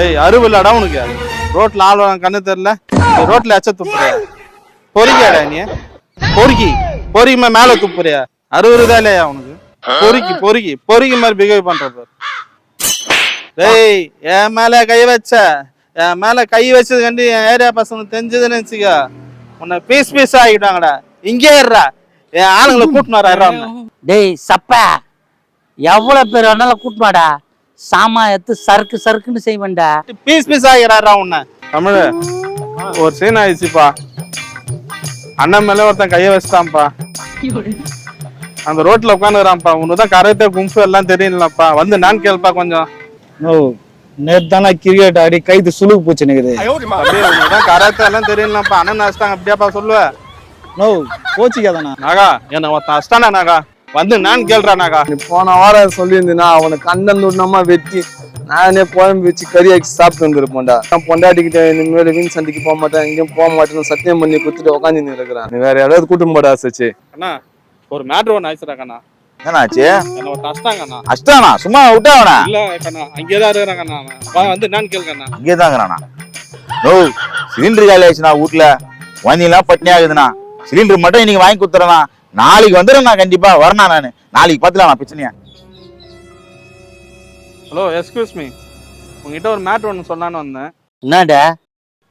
ஏய் அருவில்லடா உனக்கு ரோட்ல ஆள் கண்ணு தெரியல ரோட்ல எச்ச துப்புறியா பொறுக்கியாடா நீ பொறுக்கிமா மேல துப்புறியா அறுவதுதான் இல்லையா உனக்கு பொறுக்கி மாதிரி பிஹேவ் பண்ற டேய் என் மேல கை வச்சது கண்டு என் ஏரியா பசங்க தெரிஞ்சதுன்னு நினைச்சுக்க உன்னை பீஸ் ஆகிட்டாங்கடா இங்கே இருடா என் ஆளுங்களை கூட்டினு வர டேய் சப்பா எவ்வளவு பேர் வேணாலும் கூட்டினாடா சாமா எடுத்து சறுக்குன்னு செய்வேன்டா பீஸ் ஆகிறாரா உன்னை தமிழ் ஒரு சீன் ஆயிடுச்சுப்பா அண்ணன் மேல ஒருத்தன் கைய வச்சுட்டான்ப்பா அந்த ரோட்ல உட்காந்துக்கிறான்ப்பா உனதான் கரெக்டா கும்பு எல்லாம் தெரியலப்பா வந்து நான் கேள்ப்பா கொஞ்சம் நேத்து தானே கிரிக்கெட் ஆடி கைது சுழுக்கு போச்சு நிக்குது உனதான் கரெக்டா எல்லாம் தெரியலப்பா அண்ணன் அடிச்சிட்டாங்க அப்படியாப்பா சொல்லுவ நோ கோச்சிக்காதானா நாகா என்ன ஒருத்தன் அடிச்சிட்டானா நாகா வந்து நான் கேள்றா நாகா நீ போன வாரம் சொல்லியிருந்தீனா அவனை கண்டன் துண்ணமா வெட்டி நானே குழம்பு வச்சு கறியாக்கி சாப்பிட்டு வந்துருப்போம்டா நான் பொண்டாட்டிக்கிட்ட இனிமேல் வீண் சண்டைக்கு போக மாட்டேன் எங்கேயும் போக மாட்டேன்னு சத்தியம் பண்ணி கொடுத்துட்டு உட்காந்து இருக்கிறான் நீ வேற யாராவது கூட்டம் போடா சச்சு அண்ணா ஒரு மேட்ரு ஒன்று ஆயிடுச்சுடாக்கண்ணா என்னாச்சு என்ன ஒருத்தன் அடிச்சிட்டாங்கண்ணா அஷ்டானா சும்மா விட்டாவனா இல்ல கண்ணா அங்கேதான் இருக்கிறாங்கண்ணா அவன் வந்து நான் கேளுங்கண்ணா அங்கேதாங்கிறானா நோ சிலிண்டர் காலி ஆயிடுச்சுண்ணா வீட்டுல வண்டிலாம் பட்னி ஆகுதுண்ணா சிலிண்டர் மட்டும் இன்னைக்கு வாங்கி கொடுத்துறேண்ணா நாளைக்கு வந்துடுறேன் நான் கண்டிப்பா வரேண்ணா நானு நாளைக்கு பார்த்துலாம் பிரச்சனையா ஹலோ எக்ஸ்கியூஸ் மீ உங்ககிட்ட ஒரு மேட்ரு ஒன்று சொல்லான்னு வந்தேன் என்னடா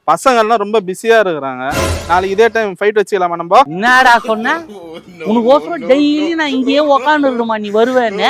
பசங்கள்லாம் ரொம்ப பிஸியா இருக்கிறாங்க நாளைக்கு இதே டைம் ஃபைட் வச்சுக்கலாமா நம்ம என்னடா சொன்ன உனக்கு ஓசரம் டெய்லி நான் இங்கேயே உக்காந்து இருக்கணுமா நீ வருவேன்னு